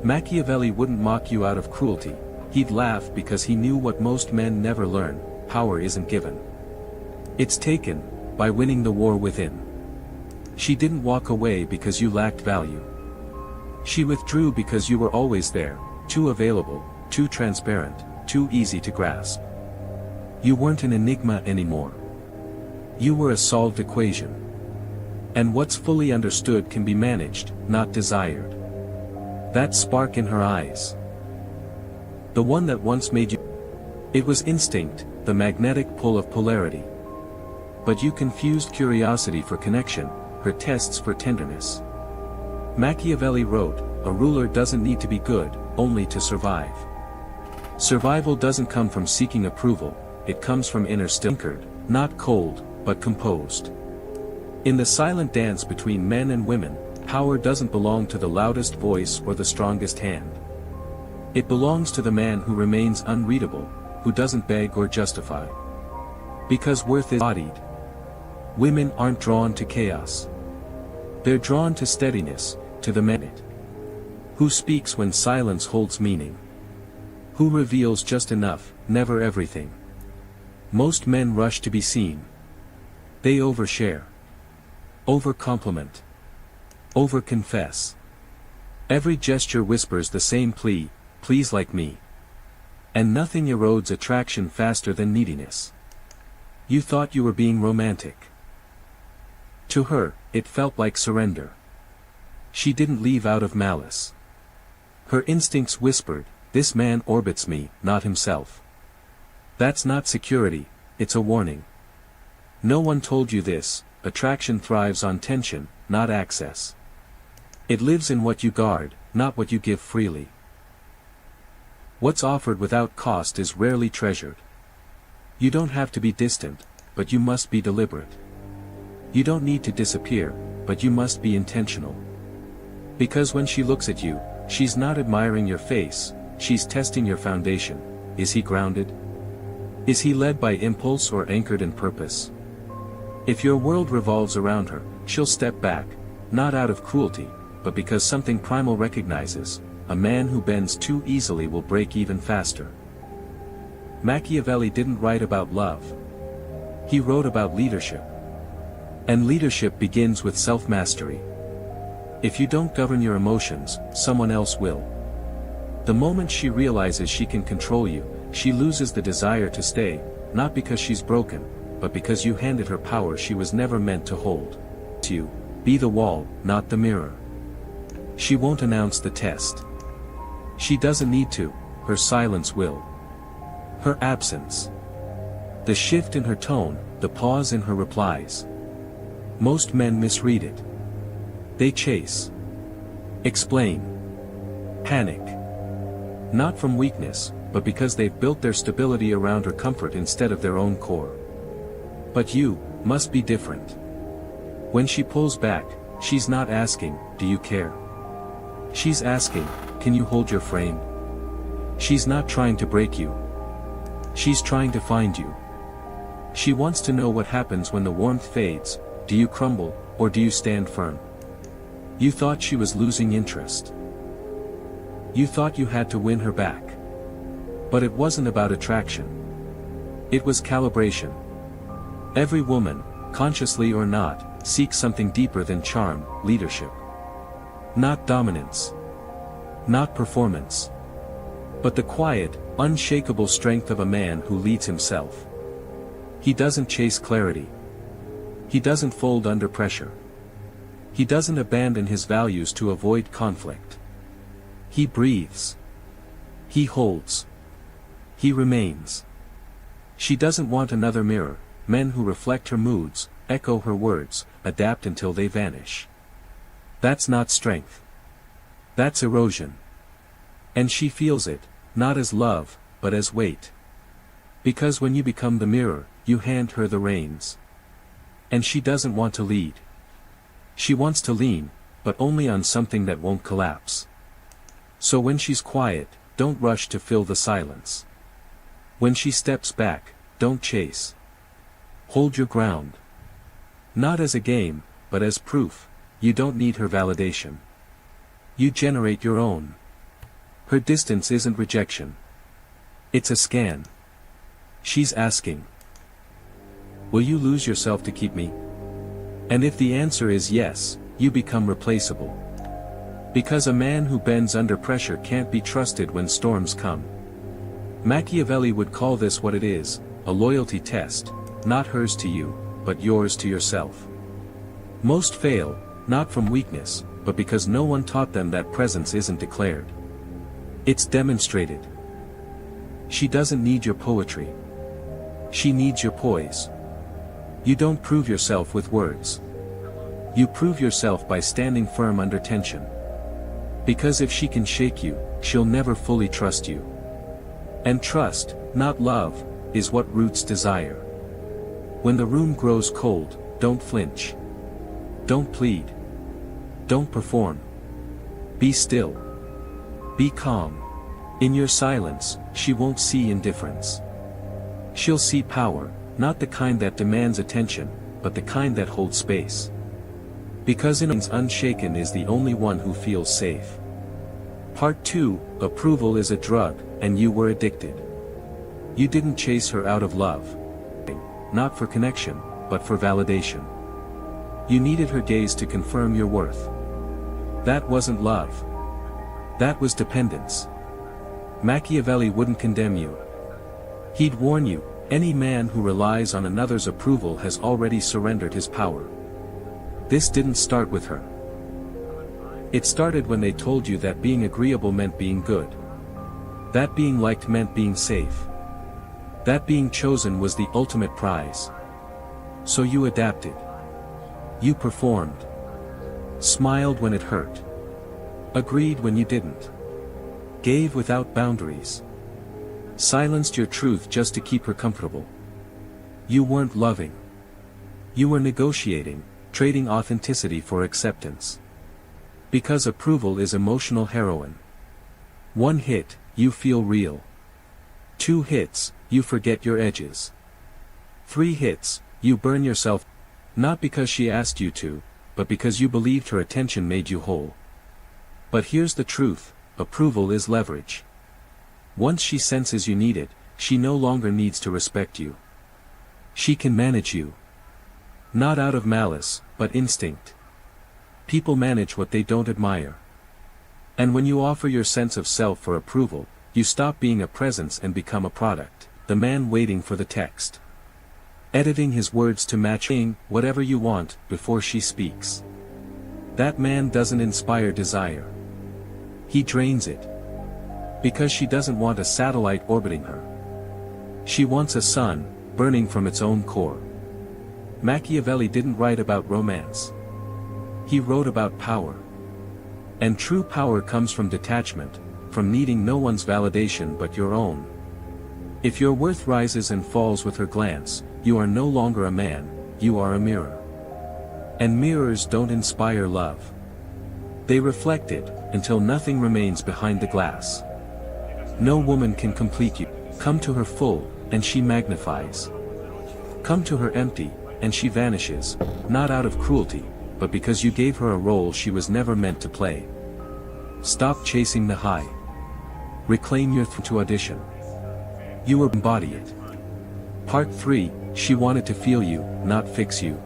Machiavelli wouldn't mock you out of cruelty, he'd laugh because he knew what most men never learn: power isn't given. It's taken, by winning the war within. She didn't walk away because you lacked value. She withdrew because you were always there, too available, too transparent, too easy to grasp. You weren't an enigma anymore. You were a solved equation. And what's fully understood can be managed, not desired. That spark in her eyes. The one that once made you. It was instinct, the magnetic pull of polarity. But you confused curiosity for connection, her tests for tenderness. Machiavelli wrote, "A ruler doesn't need to be good, only to survive." Survival doesn't come from seeking approval, it comes from inner stillness, not cold, but composed. In the silent dance between men and women, power doesn't belong to the loudest voice or the strongest hand. It belongs to the man who remains unreadable, who doesn't beg or justify. Because worth is embodied. Women aren't drawn to chaos. They're drawn to steadiness, to the man who speaks when silence holds meaning. Who reveals just enough, never everything. Most men rush to be seen. They overshare. Over-compliment. Over-confess. Every gesture whispers the same plea: please like me. And nothing erodes attraction faster than neediness. You thought you were being romantic. To her, it felt like surrender. She didn't leave out of malice. Her instincts whispered, this man orbits me, not himself. That's not security, it's a warning. No one told you this: attraction thrives on tension, not access. It lives in what you guard, not what you give freely. What's offered without cost is rarely treasured. You don't have to be distant, but you must be deliberate. You don't need to disappear, but you must be intentional. Because when she looks at you, she's not admiring your face, she's testing your foundation. Is he grounded? Is he led by impulse or anchored in purpose? If your world revolves around her, she'll step back, not out of cruelty, but because something primal recognizes: a man who bends too easily will break even faster. Machiavelli didn't write about love. He wrote about leadership. And leadership begins with self-mastery. If you don't govern your emotions, someone else will. The moment she realizes she can control you, she loses the desire to stay, not because she's broken, but because you handed her power she was never meant to hold. You, be the wall, not the mirror. She won't announce the test. She doesn't need to, her silence will. Her absence. The shift in her tone, the pause in her replies. Most men misread it. They chase. Explain. Panic. Not from weakness, but because they've built their stability around her comfort instead of their own core. But you must be different. When she pulls back, she's not asking, do you care? She's asking, can you hold your frame? She's not trying to break you. She's trying to find you. She wants to know what happens when the warmth fades: do you crumble, or do you stand firm? You thought she was losing interest. You thought you had to win her back. But it wasn't about attraction. It was calibration. Every woman, consciously or not, seeks something deeper than charm: leadership. Not dominance. Not performance. But the quiet, unshakable strength of a man who leads himself. He doesn't chase clarity. He doesn't fold under pressure. He doesn't abandon his values to avoid conflict. He breathes. He holds. He remains. She doesn't want another mirror: men who reflect her moods, echo her words, adapt until they vanish. That's not strength. That's erosion. And she feels it, not as love, but as weight. Because when you become the mirror, you hand her the reins. And she doesn't want to lead. She wants to lean, but only on something that won't collapse. So when she's quiet, don't rush to fill the silence. When she steps back, don't chase. Hold your ground. Not as a game, but as proof: you don't need her validation. You generate your own. Her distance isn't rejection. It's a scan. She's asking, will you lose yourself to keep me? And if the answer is yes, you become replaceable. Because a man who bends under pressure can't be trusted when storms come. Machiavelli would call this what it is, a loyalty test, not hers to you, but yours to yourself. Most fail, not from weakness, but because no one taught them that presence isn't declared. It's demonstrated. She doesn't need your poetry. She needs your poise. You don't prove yourself with words. You prove yourself by standing firm under tension. Because if she can shake you, she'll never fully trust you. And trust, not love, is what roots desire. When the room grows cold, don't flinch. Don't plead. Don't perform. Be still. Be calm. In your silence, she won't see indifference. She'll see power, not the kind that demands attention, but the kind that holds space. Because unshaken is the only one who feels safe. Part 2, approval is a drug, and you were addicted. You didn't chase her out of love. Not for connection, but for validation. You needed her gaze to confirm your worth. That wasn't love. That was dependence. Machiavelli wouldn't condemn you. He'd warn you, any man who relies on another's approval has already surrendered his power. This didn't start with her. It started when they told you that being agreeable meant being good. That being liked meant being safe. That being chosen was the ultimate prize. So you adapted. You performed. Smiled when it hurt. Agreed when you didn't. Gave without boundaries. Silenced your truth just to keep her comfortable. You weren't loving. You were negotiating, trading authenticity for acceptance. Because approval is emotional heroin. 1 hit, you feel real. 2 hits, you forget your edges. 3 hits, you burn yourself. Not because she asked you to, but because you believed her attention made you whole. But here's the truth, approval is leverage. Once she senses you need it, she no longer needs to respect you. She can manage you. Not out of malice, but instinct. People manage what they don't admire. And when you offer your sense of self for approval, you stop being a presence and become a product, the man waiting for the text. Editing his words to match whatever you want before she speaks. That man doesn't inspire desire. He drains it. Because she doesn't want a satellite orbiting her. She wants a sun, burning from its own core. Machiavelli didn't write about romance. He wrote about power. And true power comes from detachment, from needing no one's validation but your own. If your worth rises and falls with her glance, you are no longer a man, you are a mirror. And mirrors don't inspire love. They reflect it, until nothing remains behind the glass. No woman can complete you. Come to her full, and she magnifies. Come to her empty, and she vanishes, not out of cruelty, but because you gave her a role she was never meant to play. Stop chasing the high. Reclaim your to audition. You embody it. Part 3, she wanted to feel you, not fix you.